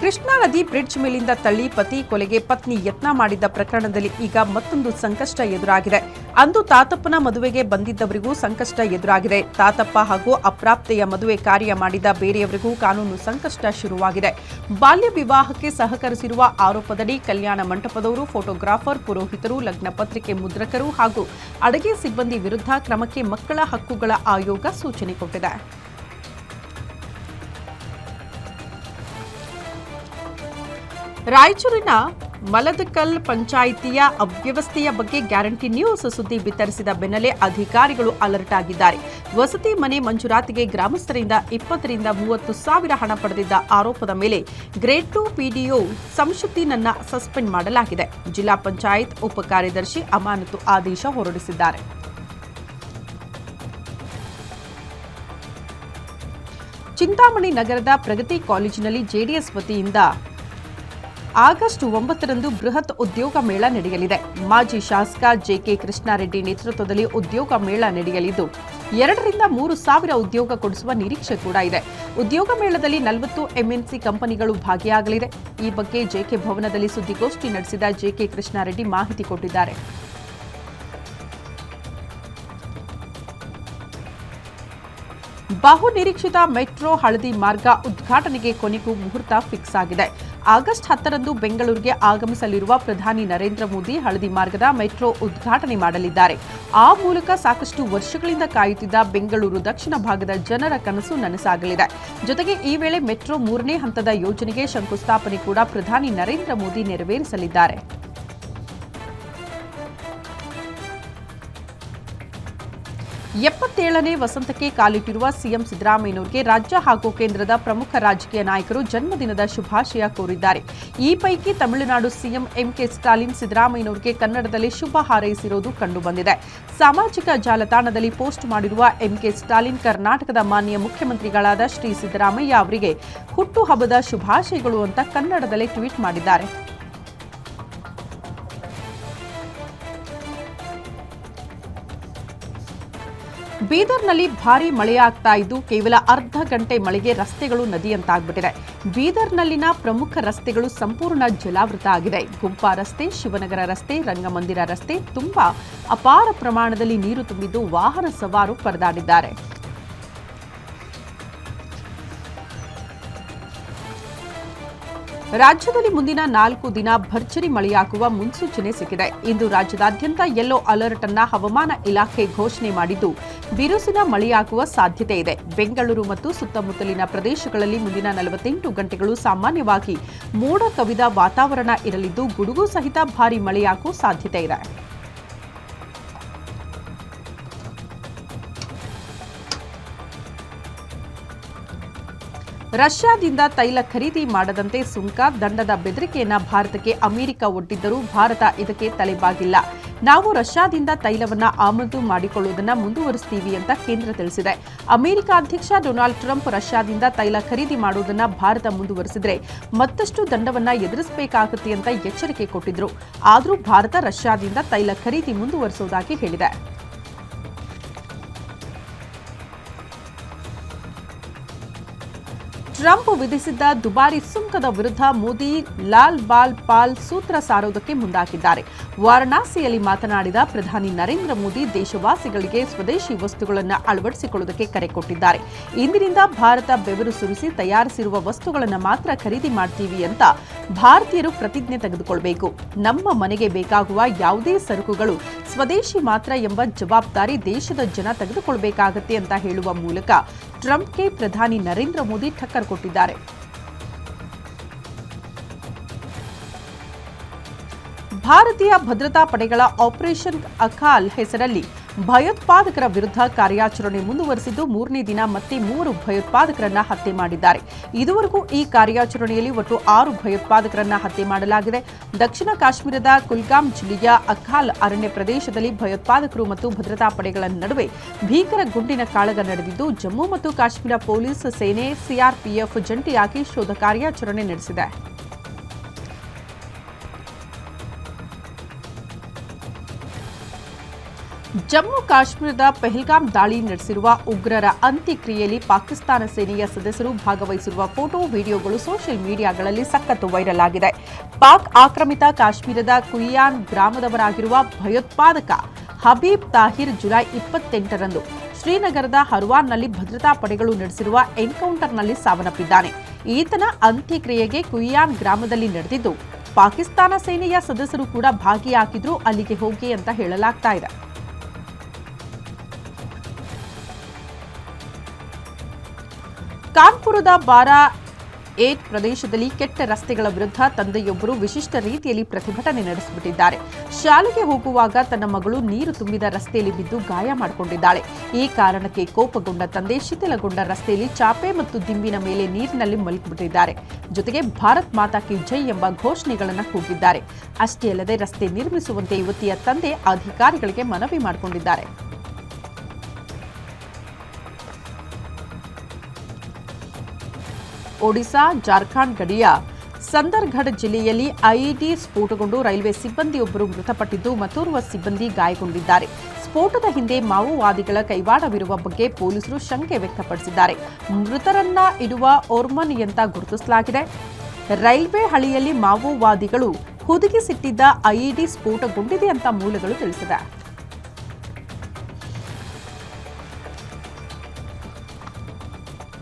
ಕೃಷ್ಣಾ ನದಿ ಬ್ರಿಡ್ಜ್ ಮೇಲಿಂದ ತಳ್ಳಿ ಪತಿ ಕೊಲೆಗೆ ಪತ್ನಿ ಯತ್ನ ಮಾಡಿದ್ದ ಪ್ರಕರಣದಲ್ಲಿ ಈಗ ಮತ್ತೊಂದು ಸಂಕಷ್ಟ ಎದುರಾಗಿದೆ. ಅಂದು ತಾತಪ್ಪನ ಮದುವೆಗೆ ಬಂದಿದ್ದವರಿಗೂ ಸಂಕಷ್ಟ ಎದುರಾಗಿದೆ. ತಾತಪ್ಪ ಹಾಗೂ ಅಪ್ರಾಪ್ತೆಯ ಮದುವೆ ಕಾರ್ಯ ಮಾಡಿದ ಬೇರೆಯವರಿಗೂ ಕಾನೂನು ಸಂಕಷ್ಟ ಶುರುವಾಗಿದೆ. ಬಾಲ್ಯ ವಿವಾಹಕ್ಕೆ ಸಹಕರಿಸಿರುವ ಆರೋಪದಡಿ ಕಲ್ಯಾಣ ಮಂಟಪದವರು, ಫೋಟೋಗ್ರಾಫರ್, ಪುರೋಹಿತರು, ಲಗ್ನ ಪತ್ರಿಕೆ ಮುದ್ರಕರು ಹಾಗೂ ಅಡುಗೆ ಸಿಬ್ಬಂದಿ ವಿರುದ್ಧ ಕ್ರಮಕ್ಕೆ ಮಕ್ಕಳ ಹಕ್ಕುಗಳ ಆಯೋಗ ಸೂಚನೆ ಕೊಟ್ಟಿದೆ. ರಾಯಚೂರಿನ ಮಲದಕಲ್ ಪಂಚಾಯಿತಿಯ ಅವ್ಯವಸ್ಥೆಯ ಬಗ್ಗೆ ಗ್ಯಾರಂಟಿ ನ್ಯೂಸ್ ಸುದ್ದಿ ಬಿತ್ತರಿಸಿದ ಬೆನ್ನಲ್ಲೇ ಅಧಿಕಾರಿಗಳು ಅಲರ್ಟ್ ಆಗಿದ್ದಾರೆ. ವಸತಿ ಮನೆ ಮಂಜೂರಾತಿಗೆ ಗ್ರಾಮಸ್ಥರಿಂದ 20 ರಿಂದ 30 ಸಾವಿರ ಹಣ ಪಡೆದಿದ್ದ ಆರೋಪದ ಮೇಲೆ ಗ್ರೇಡ್ 2 ಪಿಡಿಒ ಸಂಶುದ್ದಿನನ್ನ ಸಸ್ಪೆಂಡ್ ಮಾಡಲಾಗಿದೆ. ಜಿಲ್ಲಾ ಪಂಚಾಯತ್ ಉಪ ಕಾರ್ಯದರ್ಶಿ ಅಮಾನತು ಆದೇಶ ಹೊರಡಿಸಿದ್ದಾರೆ. ಚಿಂತಾಮಣಿ ನಗರದ ಪ್ರಗತಿ ಕಾಲೇಜಿನಲ್ಲಿ ಜೆಡಿಎಸ್ ವತಿಯಿಂದ ಆಗಸ್ಟ್ 9ರಂದು ಬೃಹತ್ ಉದ್ಯೋಗ ಮೇಳ ನಡೆಯಲಿದೆ. ಮಾಜಿ ಶಾಸಕ ಜೆಕೆ ಕೃಷ್ಣಾರೆಡ್ಡಿ ನೇತೃತ್ವದಲ್ಲಿ ಉದ್ಯೋಗ ಮೇಳ ನಡೆಯಲಿದ್ದು 2 ರಿಂದ 3 ಸಾವಿರ ಉದ್ಯೋಗ ಕೊಡಿಸುವ ನಿರೀಕ್ಷೆ ಕೂಡ ಇದೆ. ಉದ್ಯೋಗ ಮೇಳದಲ್ಲಿ 40 ಎಂಎನ್ಸಿ ಕಂಪನಿಗಳು ಭಾಗಿಯಾಗಲಿದೆ. ಈ ಬಗ್ಗೆ ಜೆಕೆ ಭವನದಲ್ಲಿ ಸುದ್ದಿಗೋಷ್ಠಿ ನಡೆಸಿದ ಜೆಕೆ ಕೃಷ್ಣಾರೆಡ್ಡಿ ಮಾಹಿತಿ ಕೊಟ್ಟಿದ್ದಾರೆ. ಬಹು ನಿರೀಕ್ಷಿತ ಮೆಟ್ರೋ ಹಳದಿ ಮಾರ್ಗ ಉದ್ಘಾಟನೆಗೆ ಕೊನೆಗೂ ಮುಹೂರ್ತ ಫಿಕ್ಸ್ ಆಗಿದೆ. ಆಗಸ್ಟ್ 10ರಂದು ಬೆಂಗಳೂರಿಗೆ ಆಗಮಿಸಲಿರುವ ಪ್ರಧಾನಿ ನರೇಂದ್ರ ಮೋದಿ ಹಳದಿ ಮಾರ್ಗದ ಮೆಟ್ರೋ ಉದ್ಘಾಟನೆ ಮಾಡಲಿದ್ದಾರೆ. ಆ ಮೂಲಕ ಸಾಕಷ್ಟು ವರ್ಷಗಳಿಂದ ಕಾಯುತ್ತಿದ್ದ ಬೆಂಗಳೂರು ದಕ್ಷಿಣ ಭಾಗದ ಜನರ ಕನಸು ನನಸಾಗಲಿದೆ. ಜೊತೆಗೆ ಈ ವೇಳೆ ಮೆಟ್ರೋ 3ನೇ ಹಂತದ ಯೋಜನೆಗೆ ಶಂಕುಸ್ಥಾಪನೆ ಕೂಡ ಪ್ರಧಾನಿ ನರೇಂದ್ರ ಮೋದಿ ನೆರವೇರಿಸಲಿದ್ದಾರೆ. 77ನೇ ವಸಂತಕ್ಕೆ ಕಾಲಿಟ್ಟಿರುವ ಸಿಎಂ ಸಿದ್ದರಾಮಯ್ಯನವರಿಗೆ ರಾಜ್ಯ ಹಾಗೂ ಕೇಂದ್ರದ ಪ್ರಮುಖ ರಾಜಕೀಯ ನಾಯಕರು ಜನ್ಮದಿನದ ಶುಭಾಶಯ ಕೋರಿದ್ದಾರೆ. ಈ ಪೈಕಿ ತಮಿಳುನಾಡು ಸಿಎಂ ಎಂಕೆ ಸ್ಟಾಲಿನ್ ಸಿದ್ದರಾಮಯ್ಯನವರಿಗೆ ಕನ್ನಡದಲ್ಲಿ ಶುಭ ಹಾರೈಸಿರುವುದು ಕಂಡುಬಂದಿದೆ. ಸಾಮಾಜಿಕ ಜಾಲತಾಣದಲ್ಲಿ ಪೋಸ್ಟ್ ಮಾಡಿರುವ ಎಂಕೆ ಸ್ಟಾಲಿನ್ ಕರ್ನಾಟಕದ ಮಾನ್ಯ ಮುಖ್ಯಮಂತ್ರಿಗಳಾದ ಶ್ರೀ ಸಿದ್ದರಾಮಯ್ಯ ಅವರಿಗೆ ಹುಟ್ಟುಹಬ್ಬದ ಶುಭಾಶಯಗಳು ಅಂತ ಕನ್ನಡದಲ್ಲೇ ಟ್ವೀಟ್ ಮಾಡಿದ್ದಾರೆ. ಬೀದರ್ನಲ್ಲಿ ಭಾರೀ ಮಳೆಯಾಗ್ತಾ ಇದ್ದು ಕೇವಲ ಅರ್ಧ ಗಂಟೆ ಮಳೆಗೆ ರಸ್ತೆಗಳು ನದಿಯಂತಾಗ್ಬಿಟ್ಟಿದೆ. ಬೀದರ್ನಲ್ಲಿನ ಪ್ರಮುಖ ರಸ್ತೆಗಳು ಸಂಪೂರ್ಣ ಜಲಾವೃತ ಆಗಿದೆ. ಗುಂಪಾ ರಸ್ತೆ, ಶಿವನಗರ ರಸ್ತೆ, ರಂಗಮಂದಿರ ರಸ್ತೆ ತುಂಬಾ ಅಪಾರ ಪ್ರಮಾಣದಲ್ಲಿ ನೀರು ತುಂಬಿದ್ದು ವಾಹನ ಸವಾರರು ಪರದಾಡಿದ್ದಾರೆ. ರಾಜ್ಯದಲ್ಲಿ ಮುಂದಿನ 4 ದಿನ ಭರ್ಜರಿ ಮಳೆಯಾಗುವ ಮುನ್ಸೂಚನೆ ಸಿಕ್ಕಿದೆ. ಇಂದು ರಾಜ್ಯದಾದ್ಯಂತ ಯೆಲ್ಲೋ ಅಲರ್ಟ್ ಅನ್ನ ಹವಾಮಾನ ಇಲಾಖೆ ಘೋಷಣೆ ಮಾಡಿದ್ದು ಬಿರುಸಿನ ಮಳೆಯಾಗುವ ಸಾಧ್ಯತೆ ಇದೆ. ಬೆಂಗಳೂರು ಮತ್ತು ಸುತ್ತಮುತ್ತಲಿನ ಪ್ರದೇಶಗಳಲ್ಲಿ ಮುಂದಿನ 48 ಗಂಟೆಗಳು ಸಾಮಾನ್ಯವಾಗಿ ಮೋಡ ಕವಿದ ವಾತಾವರಣ ಇರಲಿದ್ದು ಗುಡುಗು ಸಹಿತ ಭಾರೀ ಮಳೆಯಾಗುವ ಸಾಧ್ಯತೆ ಇದೆ. ರಷ್ಯಾದಿಂದ ತೈಲ ಖರೀದಿ ಮಾಡದಂತೆ ಸುಂಕ, ದಂಡದ ಬೆದರಿಕೆಯನ್ನ ಭಾರತಕ್ಕೆ ಅಮೆರಿಕ ಒಡ್ಡಿದ್ದರೂ ಭಾರತ ಇದಕ್ಕೆ ತಲೆಬಾಗಿಲ್ಲ. ನಾವು ರಷ್ಯಾದಿಂದ ತೈಲವನ್ನ ಆಮದು ಮಾಡಿಕೊಳ್ಳುವುದನ್ನು ಮುಂದುವರಿಸ್ತೀವಿ ಅಂತ ಕೇಂದ್ರ ತಿಳಿಸಿದೆ. ಅಮೆರಿಕ ಅಧ್ಯಕ್ಷ ಡೊನಾಲ್ಡ್ ಟ್ರಂಪ್ ರಷ್ಯಾದಿಂದ ತೈಲ ಖರೀದಿ ಮಾಡುವುದನ್ನು ಭಾರತ ಮುಂದುವರಿಸಿದರೆ ಮತ್ತಷ್ಟು ದಂಡವನ್ನ ಎದುರಿಸಬೇಕಾಗುತ್ತೆ ಅಂತ ಎಚ್ಚರಿಕೆ ಕೊಟ್ಟಿದ್ರು. ಆದರೂ ಭಾರತ ರಷ್ಯಾದಿಂದ ತೈಲ ಖರೀದಿ ಮುಂದುವರಿಸುವುದಾಗಿ ಹೇಳಿದೆ. ಟ್ರಂಪ್ ವಿಧಿಸಿದ್ದ ದುಬಾರಿ ಸುಂಕದ ವಿರುದ್ಧ ಮೋದಿ ಲಾಲ್ ಬಾಲ್ ಪಾಲ್ ಸೂತ್ರ ಸಾರುವುದಕ್ಕೆ ಮುಂದಾಗಿದ್ದಾರೆ. ವಾರಣಾಸಿಯಲ್ಲಿ ಮಾತನಾಡಿದ ಪ್ರಧಾನಿ ನರೇಂದ್ರ ಮೋದಿ ದೇಶವಾಸಿಗಳಿಗೆ ಸ್ವದೇಶಿ ವಸ್ತುಗಳನ್ನು ಅಳವಡಿಸಿಕೊಳ್ಳುವುದಕ್ಕೆ ಕರೆ ಕೊಟ್ಟಿದ್ದಾರೆ. ಇಂದಿನಿಂದ ಭಾರತ ಬೆವರು ಸುರಿಸಿ ತಯಾರಿಸಿರುವ ವಸ್ತುಗಳನ್ನು ಮಾತ್ರ ಖರೀದಿ ಮಾಡ್ತೀವಿ ಅಂತ ಭಾರತೀಯರು ಪ್ರತಿಜ್ಞೆ ತೆಗೆದುಕೊಳ್ಳಬೇಕು. ನಮ್ಮ ಮನೆಗೆ ಬೇಕಾಗುವ ಯಾವುದೇ ಸರಕುಗಳು ಸ್ವದೇಶಿ ಮಾತ್ರ ಎಂಬ ಜವಾಬ್ದಾರಿ ದೇಶದ ಜನ ತೆಗೆದುಕೊಳ್ಳಬೇಕಾಗುತ್ತೆ ಅಂತ ಹೇಳುವ ಮೂಲಕ ಟ್ರಂಪ್ಗೆ ಪ್ರಧಾನಿ ನರೇಂದ್ರ ಮೋದಿ ಠಕ್ಕರ್ ಕೊಟ್ಟಿದ್ದಾರೆ. ಭಾರತೀಯ ಭದ್ರತಾ ಪಡೆಗಳ ಆಪರೇಷನ್ ಅಕಾಲ್ ಹೆಸರಲ್ಲಿ ಭಯೋತ್ಪಾದಕರ ವಿರುದ್ಧ ಕಾರ್ಯಾಚರಣೆ ಮುಂದುವರೆಸಿದ್ದು 3ನೇ ದಿನ ಮತ್ತೆ 3 ಭಯೋತ್ಪಾದಕರನ್ನ ಹತ್ಯೆ ಮಾಡಿದ್ದಾರೆ. ಇದುವರೆಗೂ ಈ ಕಾರ್ಯಾಚರಣೆಯಲ್ಲಿ ಒಟ್ಟು 6 ಭಯೋತ್ಪಾದಕರನ್ನ ಹತ್ಯೆ ಮಾಡಲಾಗಿದೆ. ದಕ್ಷಿಣ ಕಾಶ್ಮೀರದ ಕುಲ್ಗಾಮ್ ಜಿಲ್ಲೆಯ ಅಕಾಲ್ ಅರಣ್ಯ ಪ್ರದೇಶದಲ್ಲಿ ಭಯೋತ್ಪಾದಕರು ಮತ್ತು ಭದ್ರತಾ ಪಡೆಗಳ ನಡುವೆ ಭೀಕರ ಗುಂಡಿನ ಕಾಳಗ ನಡೆದಿದ್ದು ಜಮ್ಮು ಮತ್ತು ಕಾಶ್ಮೀರ ಪೊಲೀಸ್ ಸೇನೆ ಸಿಆರ್ಪಿಎಫ್ ಜಂಟಿಯಾಗಿ ಶೋಧ ಕಾರ್ಯಾಚರಣೆ ನಡೆಸಿದೆ. ಜಮ್ಮು ಕಾಶ್ಮೀರದ ಪೆಹಲ್ಗಾಮ್ ದಾಳಿ ನಡೆಸಿರುವ ಉಗ್ರರ ಅಂತ್ಯಕ್ರಿಯೆಯಲ್ಲಿ ಪಾಕಿಸ್ತಾನ ಸೇನೆಯ ಸದಸ್ಯರು ಭಾಗವಹಿಸಿರುವ ಫೋಟೋ ವಿಡಿಯೋಗಳು ಸೋಷಿಯಲ್ ಮೀಡಿಯಾಗಳಲ್ಲಿ ಸಖತ್ತು ವೈರಲ್ ಆಗಿದೆ. ಪಾಕ್ ಆಕ್ರಮಿತ ಕಾಶ್ಮೀರದ ಕುಯಿಯಾನ್ ಗ್ರಾಮದವರಾಗಿರುವ ಭಯೋತ್ಪಾದಕ ಹಬೀಬ್ ತಾಹಿರ್ ಜುಲೈ 28ರಂದು ಶ್ರೀನಗರದ ಹರ್ವಾನ್ನಲ್ಲಿ ಭದ್ರತಾ ಪಡೆಗಳು ನಡೆಸಿರುವ ಎನ್ಕೌಂಟರ್ನಲ್ಲಿ ಸಾವನ್ನಪ್ಪಿದ್ದಾನೆ. ಈತನ ಅಂತ್ಯಕ್ರಿಯೆಗೆ ಕುಯಿಯಾನ್ ಗ್ರಾಮದಲ್ಲಿ ನಡೆದಿದ್ದು, ಪಾಕಿಸ್ತಾನ ಸೇನೆಯ ಸದಸ್ಯರು ಕೂಡ ಭಾಗಿಯಾಗಿದ್ರು ಅಲ್ಲಿಗೆ ಹೋಗಿ ಅಂತ ಹೇಳಲಾಗ್ತಾ ಇದೆ. ಕಾನ್ಪುರದ ಬಾರಾ 8 ಪ್ರದೇಶದಲ್ಲಿ ಕೆಟ್ಟ ರಸ್ತೆಗಳ ವಿರುದ್ಧ ತಂದೆಯೊಬ್ಬರು ವಿಶಿಷ್ಟ ರೀತಿಯಲ್ಲಿ ಪ್ರತಿಭಟನೆ ನಡೆಸಿಬಿಟ್ಟಿದ್ದಾರೆ. ಶಾಲೆಗೆ ಹೋಗುವಾಗ ತನ್ನ ಮಗಳು ನೀರು ತುಂಬಿದ ರಸ್ತೆಯಲ್ಲಿ ಬಿದ್ದು ಗಾಯ ಮಾಡಿಕೊಂಡಿದ್ದಾಳೆ. ಈ ಕಾರಣಕ್ಕೆ ಕೋಪಗೊಂಡ ತಂದೆ ಶಿಥಿಲಗೊಂಡ ರಸ್ತೆಯಲ್ಲಿ ಚಾಪೆ ಮತ್ತು ದಿಂಬಿನ ಮೇಲೆ ನೀರಿನಲ್ಲಿ ಮಲಗಿಬಿಟ್ಟಿದ್ದಾರೆ. ಜೊತೆಗೆ ಭಾರತ್ ಮಾತಾ ಕಿ ಜೈ ಎಂಬ ಘೋಷಣೆಗಳನ್ನು ಕೂಗಿದ್ದಾರೆ. ಅಷ್ಟೇ ಅಲ್ಲದೆ ರಸ್ತೆ ನಿರ್ಮಿಸುವಂತೆ ಯುವತಿಯ ತಂದೆ ಅಧಿಕಾರಿಗಳಿಗೆ ಮನವಿ ಮಾಡಿಕೊಂಡಿದ್ದಾರೆ. ಒಡಿಶಾ ಜಾರ್ಖಂಡ್ ಗಡಿಯ ಸಂದರ್ಗಢ ಜಿಲ್ಲೆಯಲ್ಲಿ ಐಇಡಿ ಸ್ಫೋಟಗೊಂಡು ರೈಲ್ವೆ ಸಿಬ್ಬಂದಿಯೊಬ್ಬರು ಮೃತಪಟ್ಟಿದ್ದು ಮತ್ತೋರ್ವ ಸಿಬ್ಬಂದಿ ಗಾಯಗೊಂಡಿದ್ದಾರೆ. ಸ್ಫೋಟದ ಹಿಂದೆ ಮಾವೋವಾದಿಗಳ ಕೈವಾಡವಿರುವ ಬಗ್ಗೆ ಪೊಲೀಸರು ಶಂಕೆ ವ್ಯಕ್ತಪಡಿಸಿದ್ದಾರೆ. ಮೃತರನ್ನ ಇಡುವ ಓರ್ಮನ್ ಅಂತ ಗುರುತಿಸಲಾಗಿದೆ. ರೈಲ್ವೆ ಹಳಿಯಲ್ಲಿ ಮಾವೋವಾದಿಗಳು ಹುದುಗಿಸಿಟ್ಟಿದ್ದ ಐಇಡಿ ಸ್ಫೋಟಗೊಂಡಿದೆ ಅಂತ ಮೂಲಗಳು ತಿಳಿಸಿವೆ.